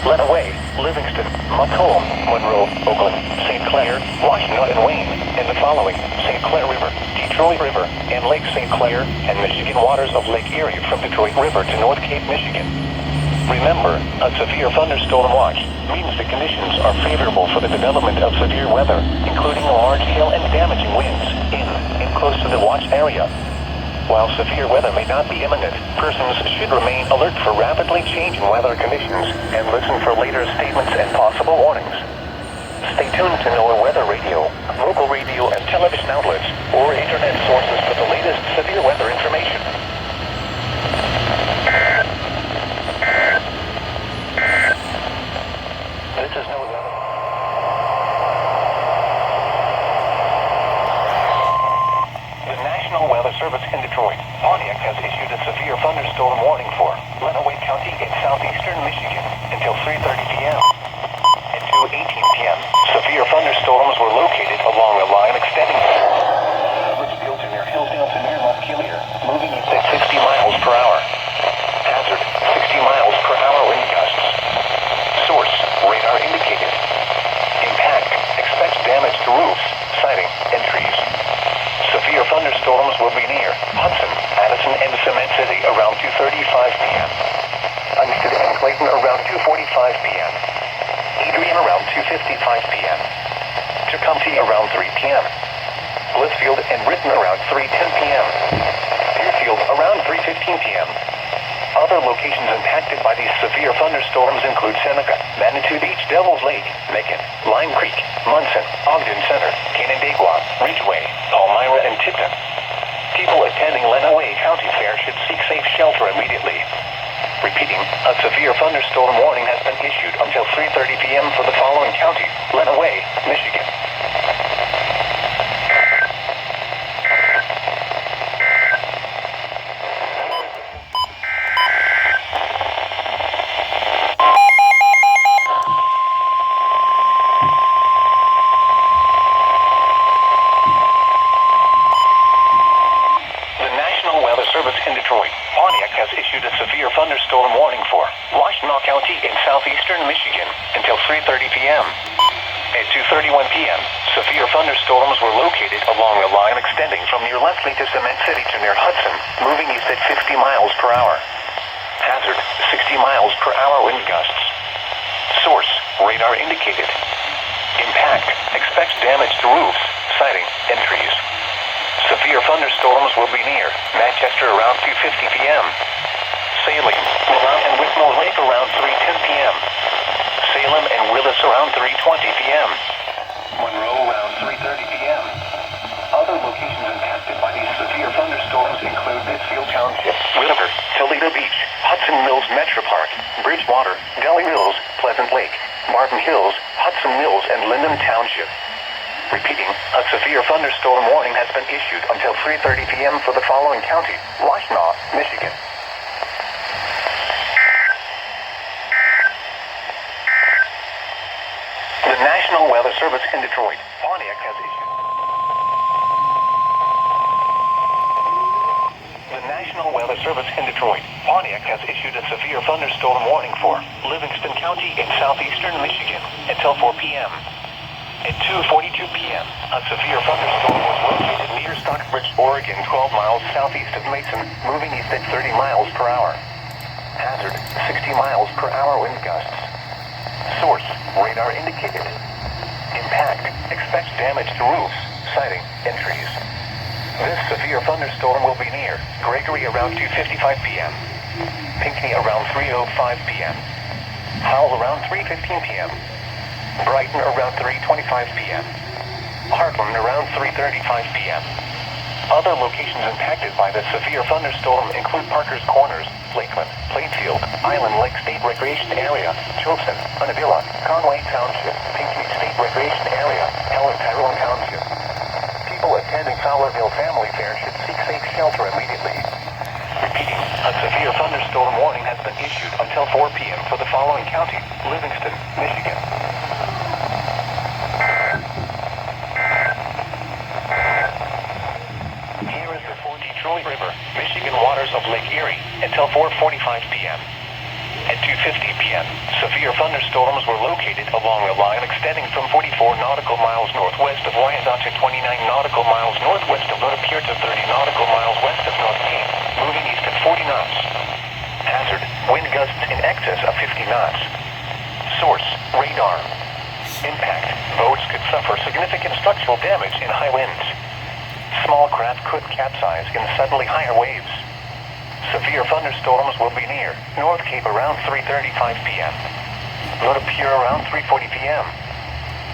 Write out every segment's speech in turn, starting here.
Lenawee, Livingston, Macomb, Monroe, Oakland, St. Clair, Washington, and Wayne, and the following: St. Clair River, Detroit River, and Lake St. Clair, and Michigan waters of Lake Erie from Detroit River to North Cape, Michigan. Remember, a severe thunderstorm watch means the conditions are favorable for the development of severe weather, including large hail and damaging winds in and close to the watch area. While severe weather may not be imminent, persons should remain alert for rapidly changing weather conditions and listen for later statements and possible warnings. Stay tuned to NOAA weather radio, local radio and television outlets, or internet sources for the latest severe weather information. This is NOAA weather. The National Weather Service in Detroit, Pontiac has issued a severe thunderstorm warning for Lenawee County in southeastern Michigan until 3:30 p.m. At 2:18 p.m., severe thunderstorms were located along a line extending Richfield to near Hillsdale to near Montpelier, moving east at 60 miles per hour. Hazard, 60 miles per hour wind gusts. Source, radar indicated. Impact, expects damage to roofs, siding, and trees. Severe thunderstorms will be near Hudson, Addison, and Cement City around 2:35 p.m. Unsted and Clayton around 2:45 p.m. Adrian around 2:55 p.m. Tecumseh around 3 p.m. Blissfield and Britain around 3:10 p.m. Deerfield around 3:15 p.m. Other locations impacted by these severe thunderstorms include Seneca, Manitou Beach, Devil's Lake, Macon, Lime Creek, Munson, Ogden Center, Canandaigua, Ridgeway, Palmyra, and Tipton. People attending Lenawee County Fair should seek safe shelter immediately. Repeating, a severe thunderstorm warning has been issued until 3:30 p.m. for the following county: Lenawee, Michigan. In Detroit, Pontiac has issued a severe thunderstorm warning for Washtenaw County in southeastern Michigan until 3:30 p.m. At 2:31 p.m., severe thunderstorms were located along a line extending from near Leslie to Cement City to near Hudson, moving east at 50 miles per hour. Hazard, 60 miles per hour wind gusts. Source, radar indicated. Impact, expects damage to roofs, siding, and trees. Severe thunderstorms will be near Manchester around 2:50 p.m. Saline, Milan, and Whitmore Lake around 3:10 p.m. Salem and Willis around 3:20 p.m. Monroe around 3:30 p.m. Other locations impacted by these severe thunderstorms include Pittsfield Township, Whitaker, Toledo Beach, Hudson Mills Metro Park, Bridgewater, Delhi Mills, Pleasant Lake, Martin Hills, Hudson Mills, and Lyndon Township. Repeating, a severe thunderstorm warning has been issued until 3:30 p.m. for the following county: Washtenaw, Michigan. The National Weather Service in Detroit, Pontiac has issued. The National Weather Service in Detroit, Pontiac has issued a severe thunderstorm warning for Livingston County in southeastern Michigan until 4 p.m. At 2:42 p.m., a severe thunderstorm was located near Stockbridge, Oregon, 12 miles southeast of Mason, moving east at 30 miles per hour. Hazard, 60 miles per hour wind gusts. Source, radar indicated. Impact, expects damage to roofs, siding, and trees. This severe thunderstorm will be near Gregory around 2:55 p.m., Pinckney around 3:05 p.m., Howell around 3:15 p.m., Brighton around 3:25 p.m. Heartland around 3:35 p.m. Other locations impacted by the severe thunderstorm include Parker's Corners, Lakeland, Plainfield, Island Lake State Recreation Area, Chilton, Unadilla, Conway Township, Pinckney State Recreation Area, Helen Tyrone Township. People attending Fowlerville Family Fair should seek safe shelter immediately. Repeating, a severe thunderstorm warning has been issued until 4 p.m. for the following county: Livingston, Michigan. Here is the Detroit River, Michigan waters of Lake Erie until 4:45 p.m. At 2:50 p.m., severe thunderstorms were located along a line extending from 44 nautical miles northwest of Wyandotte to 29 nautical miles northwest of Lapeer to 30 nautical miles west of North Cape, moving east at 40 knots. Hazard, wind gusts in excess of 50 knots. Source, radar. Impact, boats could suffer significant structural damage in high winds. Small craft could capsize in suddenly higher waves. Severe thunderstorms will be near North Cape around 3:35 p.m. Lapeer around 3:40 p.m.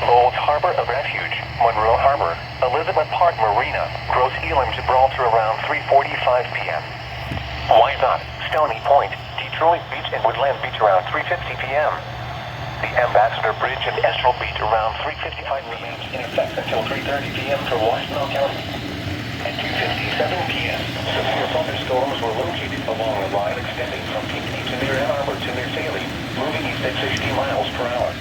Lowell's Harbor of Refuge, Monroe Harbor, Elizabeth Park Marina, Gross Elam, Gibraltar around 3:45 p.m. Wyandotte, Stony Point, Detroit Beach and Woodland Beach around 3:50 p.m. The Ambassador Bridge and Estrel Beach around 3:55 p.m. in effect until 3:30 p.m. for Washtenaw County. At 2:57 p.m., severe thunderstorms were located along a line extending from Pinckney to near Ann Arbor to near Saley, moving east at 60 miles per hour.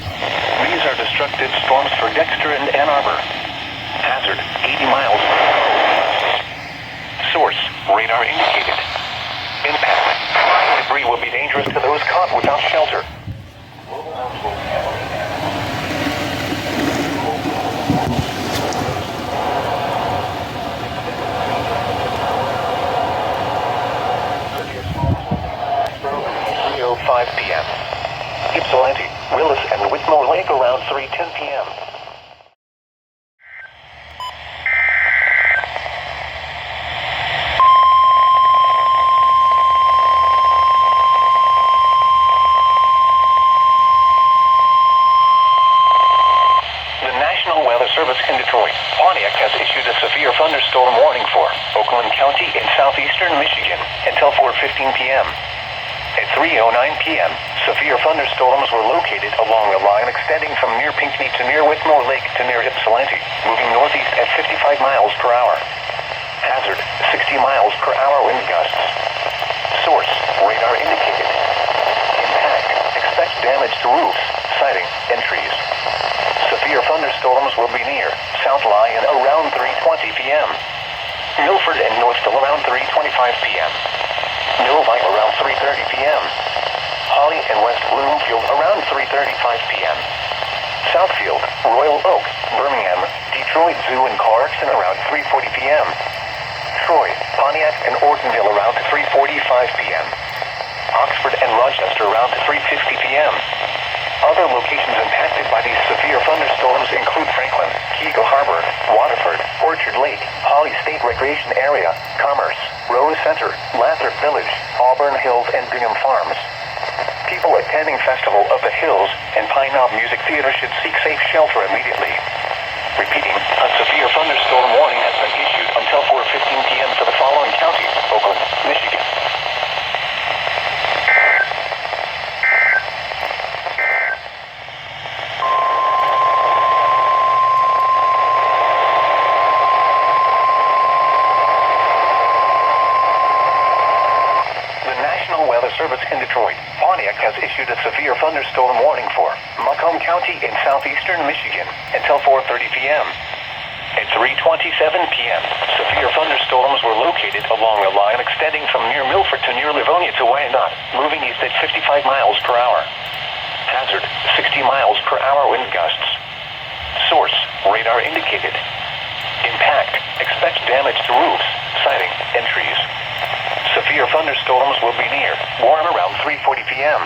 These are destructive storms for Dexter and Ann Arbor. Hazard, 80 miles per hour. Source, radar indicated. Impact, flying debris will be dangerous to those caught without shelter. Global house will be heavily damaged. p.m. Ypsilanti, Willis, and Whitmore Lake around 3:10 p.m. The National Weather Service in Detroit, Pontiac has issued a severe thunderstorm warning for Oakland County in southeastern Michigan until 4:15 p.m. At 3:09 p.m., severe thunderstorms were located along a line extending from near Pinckney to near Whitmore Lake to near Ypsilanti, moving northeast at 55 miles per hour. Hazard, 60 miles per hour wind gusts. Source, radar indicated. Impact, expect damage to roofs, siding, and trees. Severe thunderstorms will be near South Lyon around 3:20 p.m. Milford and Northville around 3:25 p.m. Novi around 3:30 p.m. Holly and West Bloomfield around 3:35 p.m. Southfield, Royal Oak, Birmingham, Detroit Zoo and Clarkson around 3:40 p.m. Troy, Pontiac and Ortonville around 3:45 p.m. Oxford and Rochester around 3:50 p.m. Other locations impacted by these severe thunderstorms include Franklin, Keego Harbor, Waterford, Orchard Lake, Holly State Recreation Area, Commerce, Rose Center, Lathrop Village, Auburn Hills, and Bingham Farms. People attending Festival of the Hills and Pine Knob Music Theater should seek safe shelter immediately. Repeating, a severe thunderstorm warning has been issued until 4:15 p.m. for the following counties: Oakland, Michigan. Service in Detroit, Pontiac has issued a severe thunderstorm warning for Macomb County in southeastern Michigan until 4:30 p.m. At 3:27 p.m., severe thunderstorms were located along a line extending from near Milford to near Livonia to Wyandotte, moving east at 55 miles per hour. Hazard, 60 miles per hour wind gusts. Source, radar indicated. Impact, expect damage to roofs, siding, and trees. Severe thunderstorms will be near Warren around 3:40 p.m.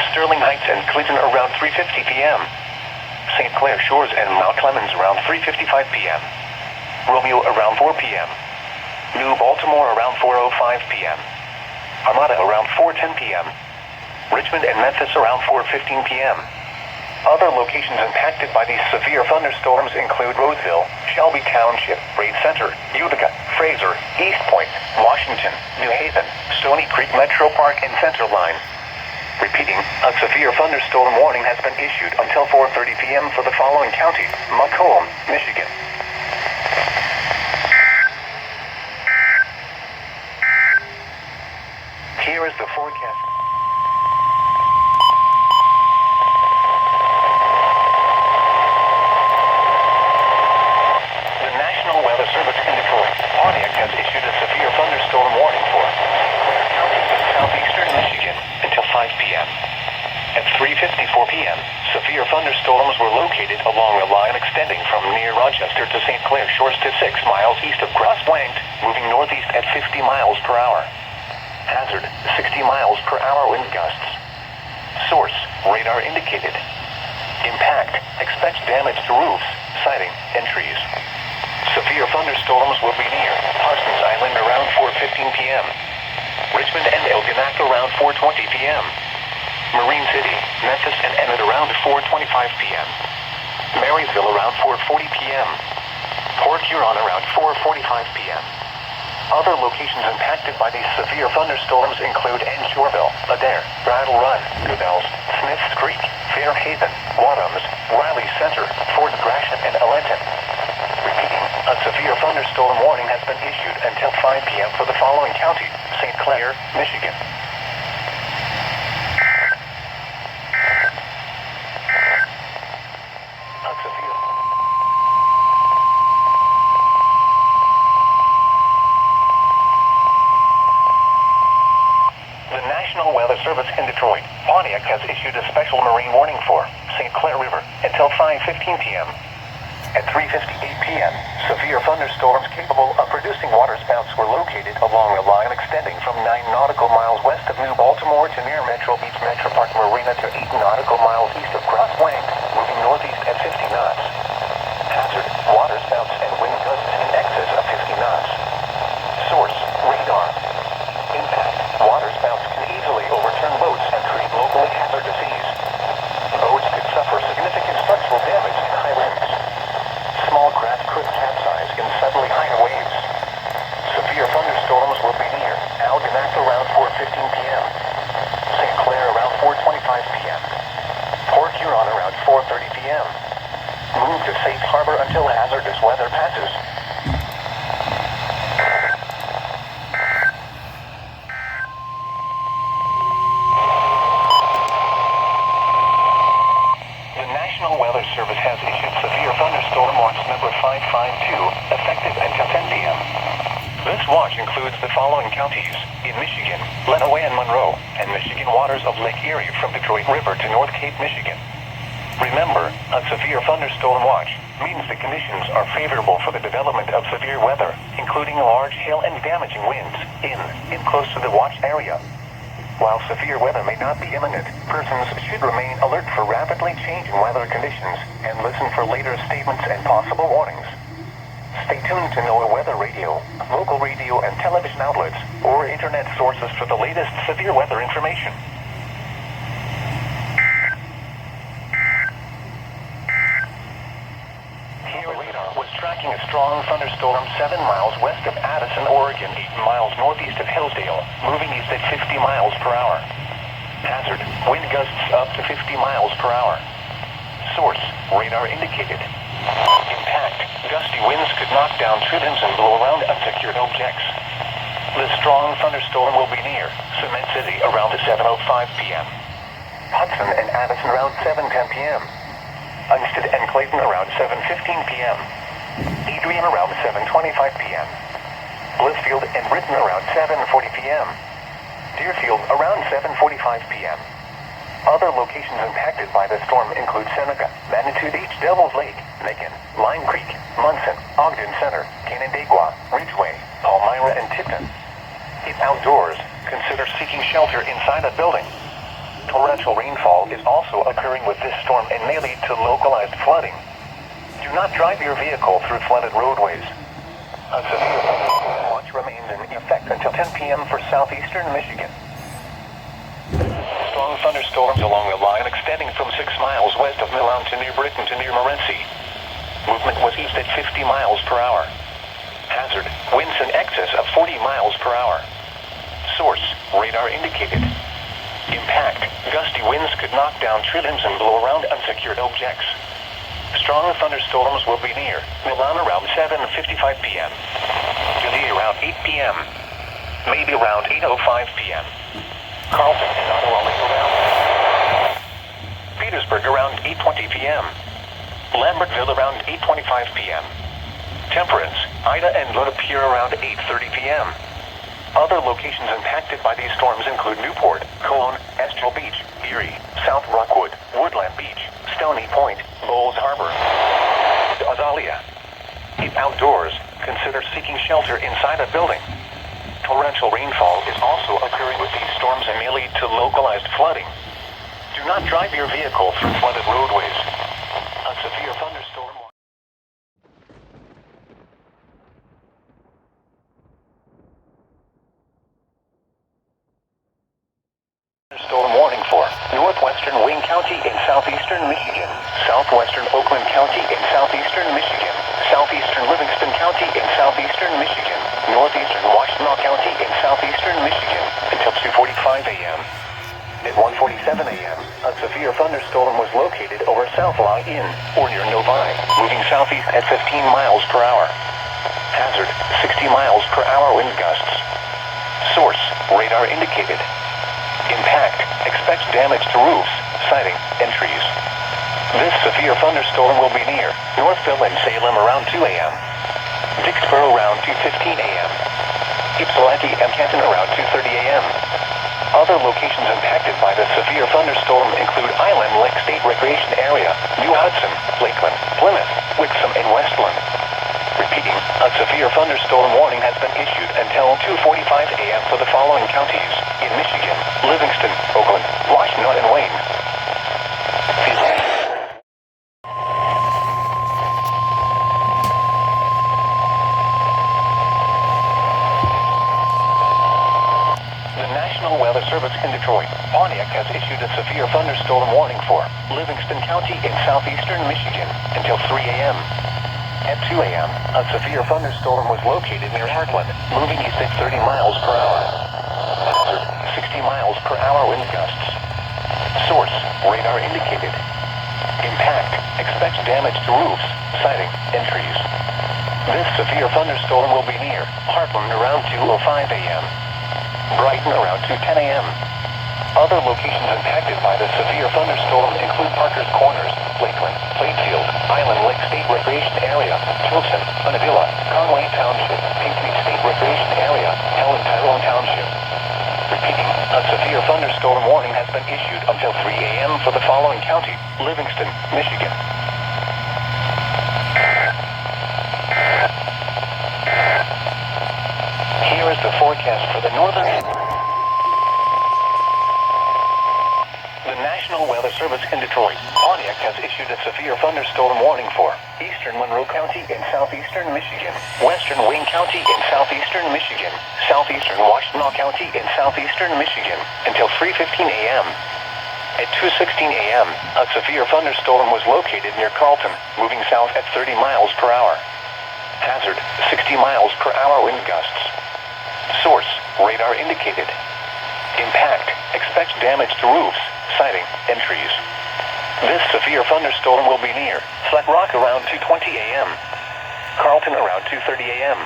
Sterling Heights and Clinton around 3:50 p.m. St. Clair Shores and Mount Clemens around 3:55 p.m. Romeo around 4 p.m. New Baltimore around 4:05 p.m. Armada around 4:10 p.m. Richmond and Memphis around 4:15 p.m. Other locations impacted by these severe thunderstorms include Roseville, Shelby Township, Braid Center, Utica, Fraser, East Point, Washington, New Haven, Stony Creek Metro Park, and Center Line. Repeating, a severe thunderstorm warning has been issued until 4:30 p.m. for the following counties: Macomb, Michigan. Here is the forecast. Service in Detroit, Pontiac has issued a severe thunderstorm warning for southeastern Michigan until 5 p.m. located along a line extending from near Rochester to St. Clair Shores to 6 miles east of Cross Point, moving northeast at 50 miles per hour. Hazard, 60 miles per hour wind gusts. Source, radar indicated. Impact, expect damage to roofs, siding, and trees. Severe thunderstorms will be near Parsons Island around 4:15 p.m. Richmond and Elginak around 4:20 p.m. Marine City, Memphis, and Emmett around 4:25 p.m. Marysville around 4:40 p.m. Port Huron around 4:45 p.m. Other locations impacted by these severe thunderstorms include Anshoreville, Adair, Brattle Run, Goodells, Smiths Creek, Fairhaven, Wadhams, Riley Center, Fort Gratiot, and Alenton. Repeating, a severe thunderstorm warning has been issued until 5 p.m. for the following counties: St. Clair, Michigan. The National Weather Service in Detroit, Pontiac has issued a special marine warning for St. Clair River until 5:15 p.m. At 3:58 p.m., severe thunderstorms capable of producing waterspouts were located along a line extending from 9 nautical miles west of New Baltimore to near Metro Beach Metro Park Marina to 8 nautical miles east of Cross Point, moving northeast at 50 knots. Hazard, waterspouts and wind gusts in excess of 50 knots. Source, radar. Impact, waterspouts can easily overturn boats and create locally hazardous seas. Boats could suffer significant structural damage in high winds. Small craft could capsize in suddenly higher waves. Severe thunderstorms will be near Algonac around 4:15 p.m. St. Clair around 4:25 p.m. Port Huron around 4:30 p.m. Move to safe harbor until hazardous weather passes. The National Weather Service has issued severe thunderstorm watch number 552, effective until 10 p.m. This watch includes the following counties: in Michigan, Lenawee and Monroe, and Michigan waters of Lake Erie from Detroit River to North Cape, Michigan. Remember, a severe thunderstorm watch means the conditions are favorable for the development of severe weather, including large hail and damaging winds in close to the watch area. While severe weather may not be imminent, persons should remain alert for rapidly changing weather conditions and listen for later statements and possible warnings. Stay tuned to NOAA Weather Radio, local radio and television outlets, or internet sources for the latest severe weather information. Here radar was tracking a strong thunderstorm 7 miles west of Addison, Oregon, 8 miles northeast of Hillsdale, moving east at 50 miles per hour. Hazard, wind gusts up to 50 miles per hour. Source, radar indicated. Impact, gusty winds could knock down tree limbs and blow around unsecured objects. The strong thunderstorm will be near Cement City around 7:05 p.m. Hudson and Addison around 7:10 p.m. Unsted and Clayton around 7:15 p.m. Adrian around 7:25 p.m. Blissfield and Britain around 7:40 p.m. Deerfield around 7:45 p.m. Other locations impacted by the storm include Seneca, Manitou Beach, Devil's Lake, Macon, Lime Creek, Munson, Ogden Center, Canandaigua, Ridgeway, Palmyra, and Tipton. If outdoors, consider seeking shelter inside a building. Torrential rainfall is also occurring with this storm and may lead to localized flooding. Do not drive your vehicle through flooded roadways. A severe thunderstorm watch remains in effect until 10 p.m. for southeastern Michigan. Strong thunderstorms along a line extending from 6 miles west of Milan to near Britain to near Morenci. Movement was east at 50 miles per hour. Hazard, winds in excess of 40 miles per hour. Source, radar indicated. Impact, gusty winds could knock down tree limbs and blow around unsecured objects. Strong thunderstorms will be near Milan around 7:55 p.m. Dundee around 8 p.m. Maybe around 8:05 p.m. Carlton and Ottawa around Petersburg around 8:20 p.m. Lambertville around 8:25 p.m. Temperance, Ida, and Lapeer around 8:30 p.m. Other locations impacted by these storms include Newport, Cologne, Estill Beach, Erie, South Rockwood, Woodland Beach, Stony Point, Bowles Harbor, Azalea. If outdoors, consider seeking shelter inside a building. Torrential rainfall is also occurring with these storms and may lead to localized flooding. Do not drive your vehicle through flooded roadways. A severe thunderstorm warning for northwestern Wayne County in southeastern Michigan, southwestern Oakland County in southeastern Michigan, southeastern Livingston County in southeastern Michigan, northeastern Washtenaw County in southeastern Michigan until 2:45 a.m. At 1:47 a.m., a severe thunderstorm was located over South Long Inn, or near Novi, moving southeast at 15 miles per hour. Hazard, 60 miles per hour wind gusts. Source, radar indicated. Impact, expects damage to roofs, siding, and trees. This severe thunderstorm will be near Northville and Salem around 2 a.m. Dixboro around 2:15 a.m. Ypsilanti and Canton around 2:30 a.m. Other locations impacted by the severe thunderstorm include Island Lake State Recreation Area, New Hudson, Lakeland, Plymouth, Wixom, and Westland. Repeating, a severe thunderstorm warning has been issued until 2:45 a.m. for the following counties in Michigan: Livingston, Oakland, Washtenaw, and Wayne. The National Weather Service in Detroit, Pontiac has issued a severe thunderstorm warning for Livingston County in southeastern Michigan until 3 a.m. At 2 a.m., a severe thunderstorm was located near Heartland, moving east at 30 miles per hour. Hazard, 60 miles per hour wind gusts. Source, radar indicated. Impact, expects damage to roofs, siding, and trees. This severe thunderstorm will be near Heartland around 2:05 a.m. Brighton around 2:10 a.m. Other locations impacted by the severe thunderstorm include Parker's Corners, Lakeland, Plainfield, Island Lake State Recreation Area, Tilson, Unadilla, Conway Township, Pinckney State Recreation Area, Helen Tyrone Township. Repeating, a severe thunderstorm warning has been issued until 3 a.m. for the following county: Livingston, Michigan. Here is the forecast for the northern... National Weather Service in Detroit, Pontiac has issued a severe thunderstorm warning for eastern Monroe County in southeastern Michigan, western Wayne County in southeastern Michigan, southeastern Washtenaw County in southeastern Michigan until 3:15 a.m. At 2:16 a.m., a severe thunderstorm was located near Carlton, moving south at 30 miles per hour. Hazard, 60 miles per hour wind gusts. Source, radar indicated. Impact, expects damage to roofs, siding, and trees. This severe thunderstorm will be near Flat Rock around 2:20 a.m. Carlton around 2:30 a.m.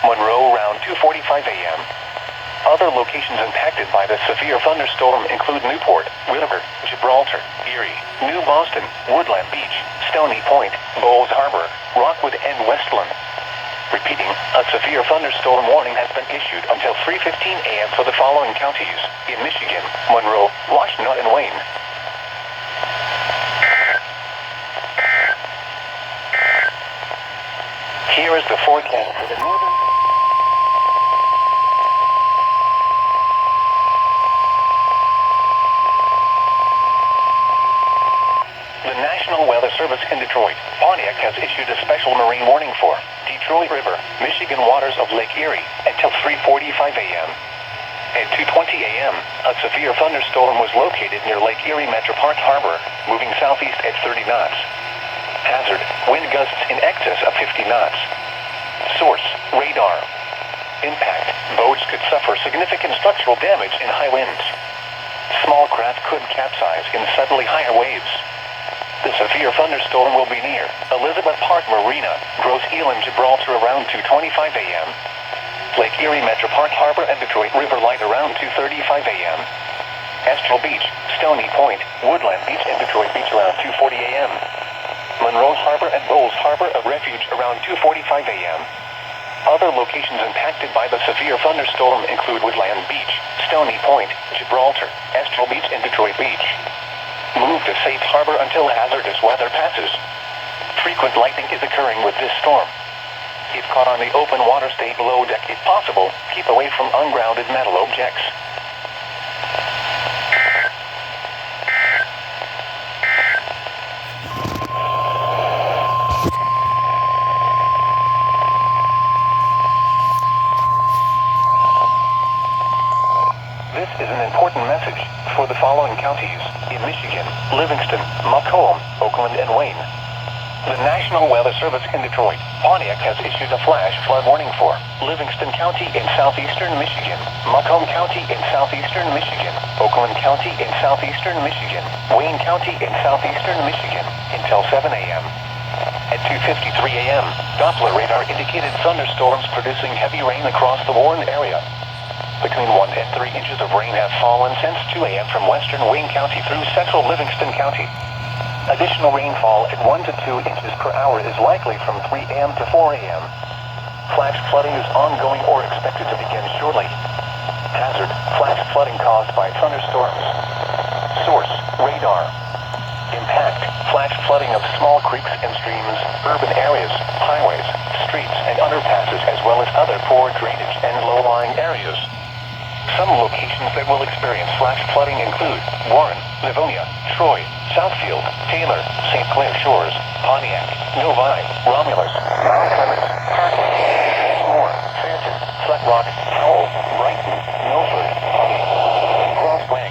Monroe around 2:45 a.m. Other locations impacted by the severe thunderstorm include Newport, Whitaker, Gibraltar, Erie, New Boston, Woodland Beach, Stony Point, Bowles Harbor, Rockwood, and Westland. Repeating, a severe thunderstorm warning has been issued until 3:15 a.m. for the following counties in Michigan: Monroe, Washtenaw, and Wayne. Here is the forecast for the northern... The National Weather Service in Detroit, Pontiac has issued a special marine warning for Detroit River, Michigan waters of Lake Erie until 3:45 a.m. At 2:20 a.m., a severe thunderstorm was located near Lake Erie Metropark Harbor, moving southeast at 30 knots. Hazard, wind gusts in excess of 50 knots. Source, radar. Impact, boats could suffer significant structural damage in high winds. Small craft could capsize in suddenly higher waves. The severe thunderstorm will be near Elizabeth Park Marina, Grosse Ile and Gibraltar around 2:25 a.m. Lake Erie Metropark Harbor and Detroit River Light around 2:35 a.m. Astral Beach, Stony Point, Woodland Beach and Detroit Beach around 2:40 a.m. Monroe Harbor and Bowles Harbor of Refuge around 2:45 a.m. Other locations impacted by the severe thunderstorm include Woodland Beach, Stony Point, Gibraltar, Astral Beach and Detroit Beach. Move to safe harbor until hazardous weather passes. Frequent lightning is occurring with this storm. If caught on the open water, stay below deck if possible. Keep away from ungrounded metal objects. This is an important message for the following counties in Michigan: Livingston, Macomb, Oakland, and Wayne. The National Weather Service in Detroit, Pontiac has issued a flash flood warning for Livingston County in southeastern Michigan, Macomb County in southeastern Michigan, Oakland County in southeastern Michigan, Wayne County in southeastern Michigan, until 7 a.m. At 2:53 a.m., Doppler radar indicated thunderstorms producing heavy rain across the Warren area. Between 1 and 3 inches of rain have fallen since 2 a.m. from western Wayne County through central Livingston County. Additional rainfall at 1 to 2 inches per hour is likely from 3 a.m. to 4 a.m. Flash flooding is ongoing or expected to begin shortly. Hazard: flash flooding caused by thunderstorms. Source: radar. Impact: flash flooding of small creeks and streams, urban areas, highways, streets, and underpasses, as well as other poor drainage and low-lying areas. Some locations that will experience flash flooding include Warren, Livonia, Troy, Southfield, Taylor, St. Clair Shores, Pontiac, Novi, Romulus, Mount Clemens, Parkland, Moore, Phantom, Flat Rock, Howell, Brighton, Milford, Hobby, and Crossway.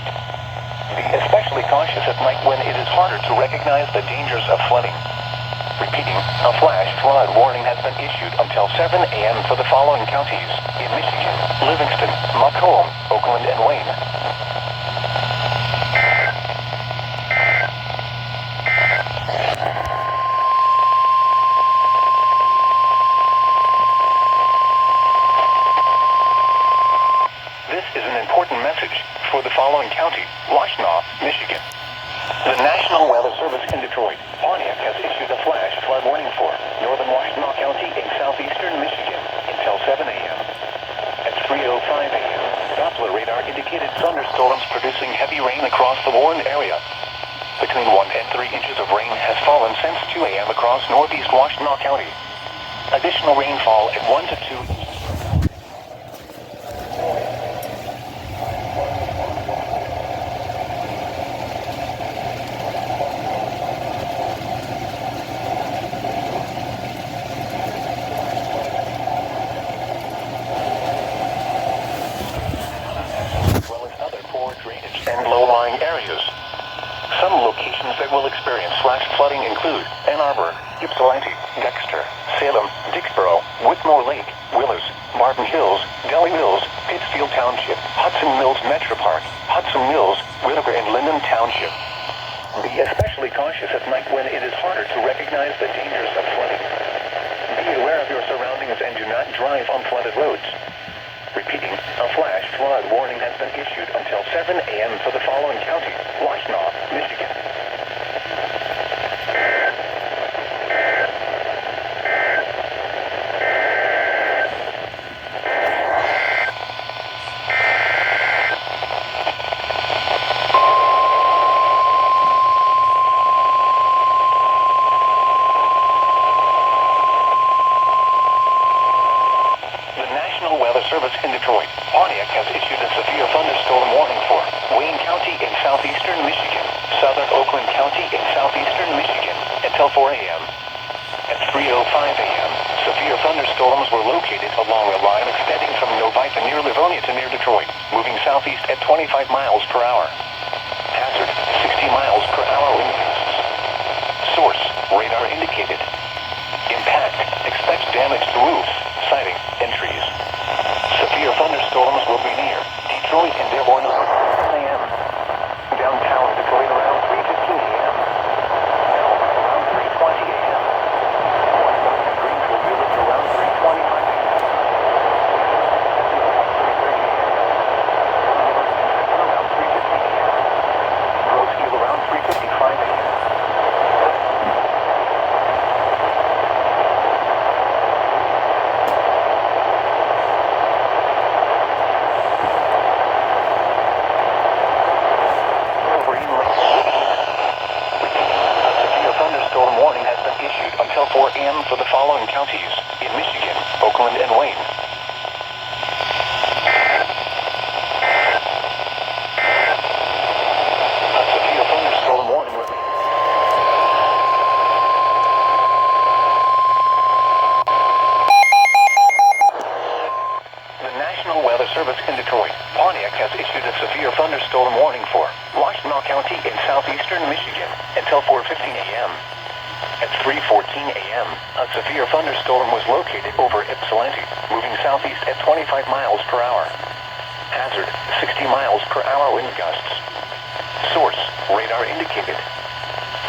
Be especially cautious at night when it is harder to recognize the dangers of flooding. Repeating, a flash flood warning has been issued until 7 a.m. for the following counties in Michigan: Livingston, Macomb, Oakland, and Wayne. This is an important message for the following county: Washtenaw, Michigan. The National Weather Service in Detroit, Pontiac has issued a flash flood warning for northern Washtenaw County in southeastern Michigan until 7 a.m. At 3:05 a.m., Doppler radar indicated thunderstorms producing heavy rain across the Warren area. Between 1 and 3 inches of rain has fallen since 2 a.m. across northeast Washtenaw County. Additional rainfall at 1 to 2 inches. And low-lying areas. Some locations that will experience flash flooding include Ann Arbor, Ypsilanti, Dexter, Salem, Dixboro, Whitmore Lake, Willers, Martin Hills, Delhi Mills, Pittsfield Township, Hudson Mills Metro Park, Hudson Mills, Whitaker, and Linden Township. Be especially cautious at night when it is harder to recognize the dangers of flooding. Be aware of your surroundings and do not drive on flooded roads. Repeating, a flash flood warning has been issued until 7 a.m. for the following county: Washtenaw, Michigan. Service in Detroit, Pontiac has issued a severe thunderstorm warning for Wayne County in southeastern Michigan, southern Oakland County in southeastern Michigan, until 4 a.m. At 3:05 a.m., severe thunderstorms were located along a line extending from Novi near Livonia to near Detroit, moving southeast at 25 miles per hour. Hazard: 60 miles per hour wind gusts. Source: radar indicated. Impact: expect damage to roofs, siding, and trees. Severe thunderstorms will be near Detroit and Dearborn around 10 a.m. Downtown Detroit around 3:15 a.m. Around 3:20 a.m. Greenville Village around 3:25 a.m. Around 3:15 a.m. Service in Detroit. Pontiac has issued a severe thunderstorm warning for Washtenaw County in southeastern Michigan until 4:15 a.m. At 3:14 a.m., a severe thunderstorm was located over Ypsilanti, moving southeast at 25 miles per hour. Hazard, 60 miles per hour wind gusts. Source, radar indicated.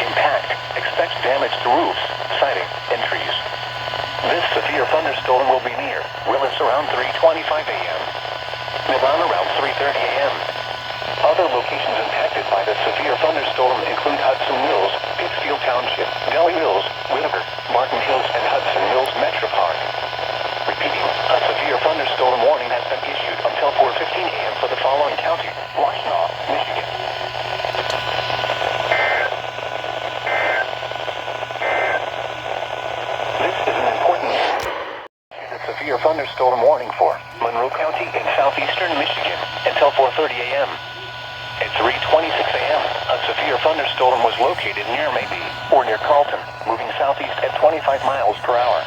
Impact, expect damage to roofs, siding, and trees. This severe thunderstorm will be near Willis around 3:25 a.m. Milan around 3:30 a.m. Other locations impacted by the severe thunderstorm include Hudson Mills, Pittsfield Township, Delhi Mills, Whitaker, Martin Hills, and Hudson Mills Metro Park. Repeating, a severe thunderstorm warning has been issued until 4:15 a.m. for the following county: Washtenaw, Michigan. This is an important severe thunderstorm warning for Monroe County in southeastern Michigan until 4:30 a.m. At 3:26 a.m., a severe thunderstorm was located near Maybe or near Carlton, moving southeast at 25 miles per hour.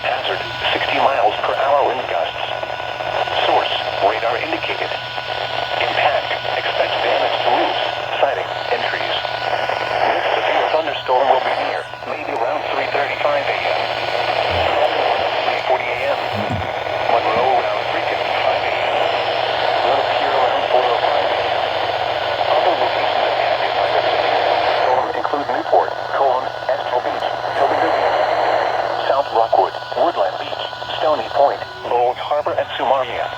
Hazard, 60 miles per hour wind gusts. Source, radar indicated. Impact, expect damage to roofs, siding, and trees. This severe thunderstorm will be near Maybe around 3:35 a.m. 3:40 a.m. Monroe around 3:55 a.m. Little Pier around 4:05 a.m. Other locations impacted by the severe thunderstorm include Newport, Colon, Astral Beach, Toledo, South Rockwood, Woodland Beach, Stony Point, Old Harbor, and Sumaria.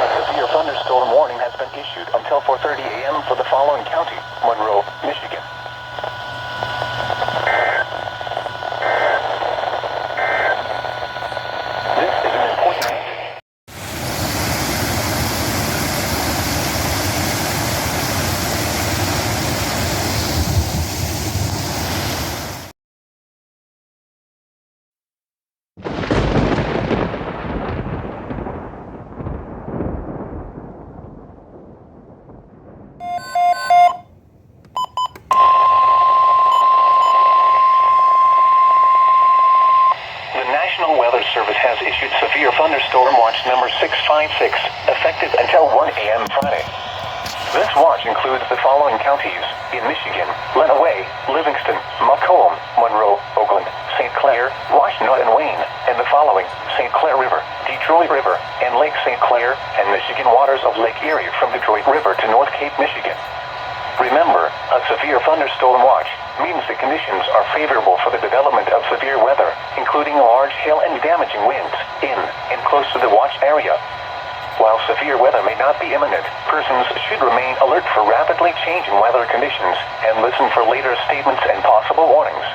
A severe thunderstorm warning has been issued until 4:30 a.m. for the following county: Monroe, Michigan. This is an important message. The National Weather Service has issued severe thunderstorm watch number 656, effective until 1 a.m. Friday. This watch includes the following counties in Michigan: Lenawee, Livingston, Macomb, Monroe, Oakland, St. Clair, Washtenaw, and Wayne, and the following: St. Clair River, Detroit River, and Lake St. Clair, and Michigan waters of Lake Erie from Detroit River to North Cape, Michigan. Remember, a severe thunderstorm watch means the conditions are favorable for the development of severe weather, including large hail and damaging winds in and close to the watch area. While severe weather may not be imminent, persons should remain alert for rapidly changing weather conditions and listen for later statements and possible warnings.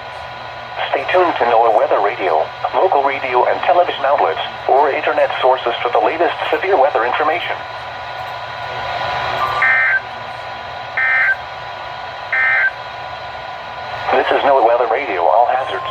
Stay tuned to NOAA Weather Radio, local radio and television outlets, or internet sources for the latest severe weather information. This is NOAA Weather Radio, all hazards.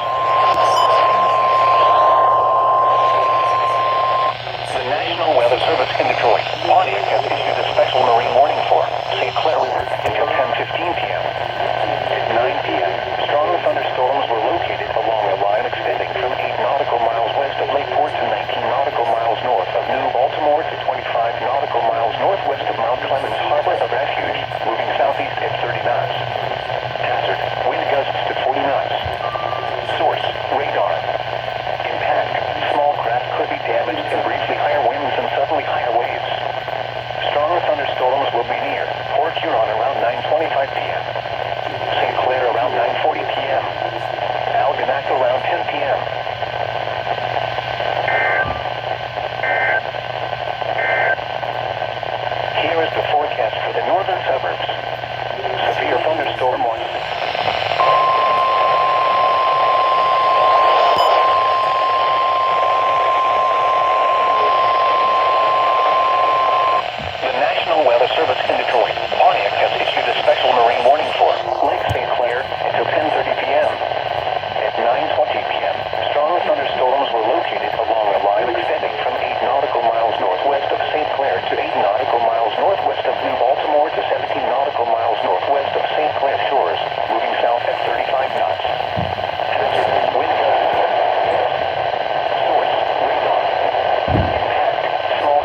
The National Weather Service in Detroit, Pontiac has issued a special marine warning for St. Clair River until 10:15 p.m. At 9 p.m., strong thunderstorms were located along a line extending from 8 nautical miles west of Lakeport to 19 nautical miles north of New Baltimore to 25 nautical miles northwest of Mount Clemens Harbor of Refuge, moving southeast at 30 knots. Hazard, wind gusts to 40 knots. Source, radar. Impact, small craft could be damaged in briefly higher winds and suddenly higher waves. Strong thunderstorms will be near Port Huron around 9:25 p.m. St. Clair around 9:40 p.m. Algonac around 10 p.m. Here is the forecast for the northern suburbs. Severe thunderstorm warning. The National Weather Service in Detroit, Pontiac has issued a special marine warning for Lake St. Clair until 10:30 p.m. At 9:20 p.m., strong thunderstorms were located along a line extending from 8 nautical miles northwest of St. Clair to 8 nautical miles northwest of New Baltimore to 17 nautical miles northwest of St. Clair shores, moving south at 35 knots. Hazard, wind gusts. Source, radar. Impact, small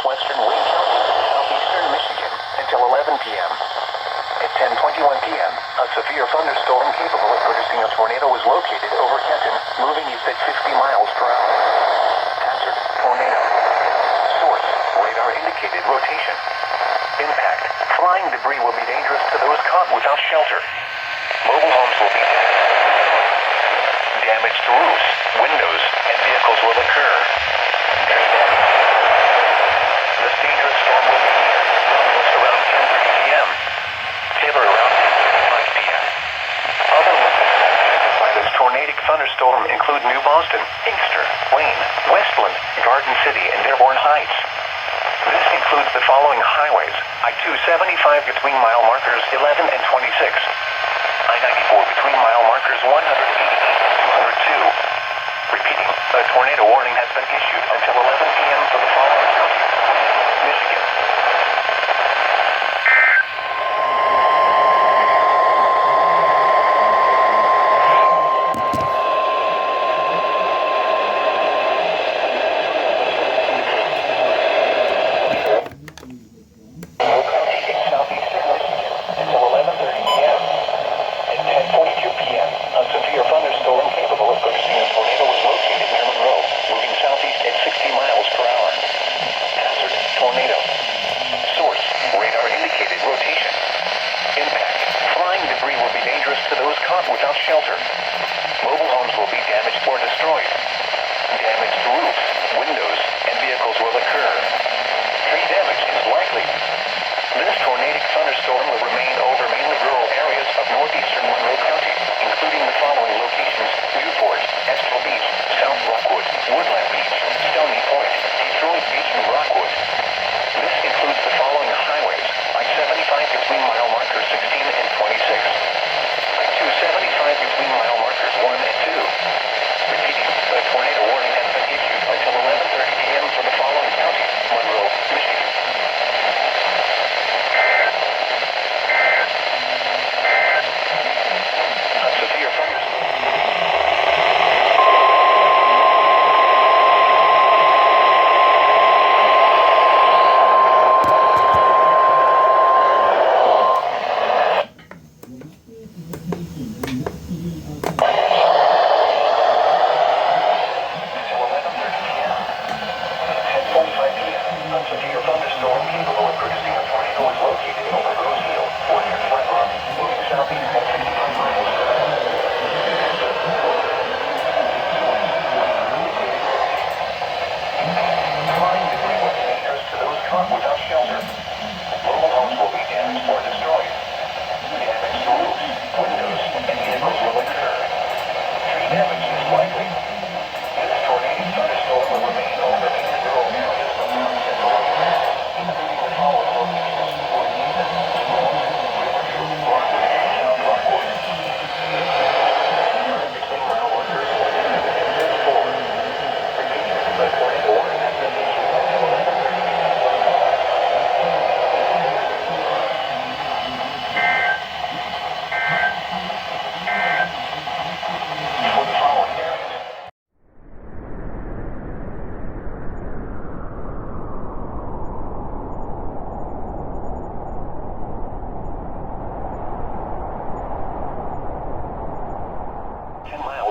southwestern Wayne County, southeastern Michigan, until 11 p.m. At 10:21 p.m., a severe thunderstorm capable of producing a tornado was located over Kenton, moving east at 60 miles per hour. Hazard, tornado. Source, radar indicated rotation. Impact, flying debris will be dangerous to those caught without shelter. Mobile homes will be damage to roofs, windows, and vehicles will occur. This dangerous storm will be near Romulus around 10:30 p.m. Taylor around 5 p.m. Other locations affected by this tornadic thunderstorm include New Boston, Inkster, Wayne, Westland, Garden City, and Dearborn Heights. This includes the following highways: I-275 between mile markers 11 and 26. I-94 between mile markers 180 and 202. Repeating, a tornado warning has been issued until 11 p.m. for the following counties: Michigan. Southeastern Michigan until 11:30 p.m. At 10:42 p.m., a severe thunderstorm capable of producing a tornado was located near Monroe, moving southeast at 60 miles per hour. Hazard, tornado. Source, radar indicated rotation. Impact, flying debris will be dangerous to those caught without shelter. Mobile homes will be damaged or destroyed. Damage to roofs, windows, and vehicles will occur. Tree damage is likely. This tornadic thunderstorm will remain over mainly rural areas of northeastern Monroe County, including the following locations: Newport, Estill Beach, South Rockwood, Woodland Beach, Stony Point, Detroit Beach, and Rockwood. This includes the following highways: I-75 between mile markers 16 and 26. I-275 between mile markers 1 and 2. Repeating, a tornado warning has been issued until 11:30 p.m. for the following counties: Monroe, Michigan.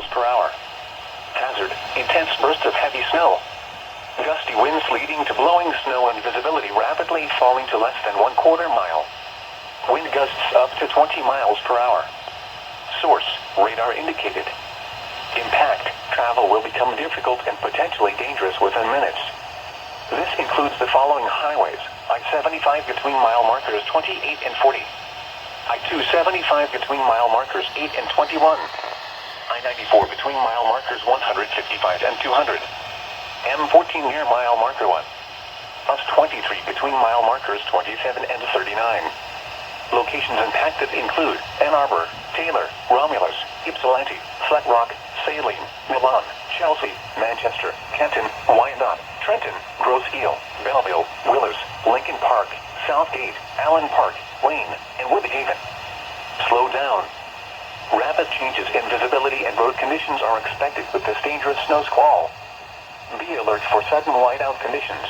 Per hour. Hazard, intense bursts of heavy snow. Gusty winds leading to blowing snow and visibility rapidly falling to less than 1/4 mile. Wind gusts up to 20 miles per hour. Source, radar indicated. Impact, travel will become difficult and potentially dangerous within minutes. This includes the following highways: I-75 between mile markers 28 and 40. I-275 between mile markers 8 and 21. I-94 between mile markers 155 and 200. M14 near mile marker 1. Bus 23 between mile markers 27 and 39. Locations impacted include Ann Arbor, Taylor, Romulus, Ypsilanti, Flat Rock, Saline, Milan, Chelsea, Manchester, Kenton, Wyandotte, Trenton, Grosse Ile, Belleville, Willers, Lincoln Park, Southgate, Allen Park, Wayne, and Woodhaven. Slow down. Rapid changes in visibility and road conditions are expected with this dangerous snow squall. Be alert for sudden whiteout conditions.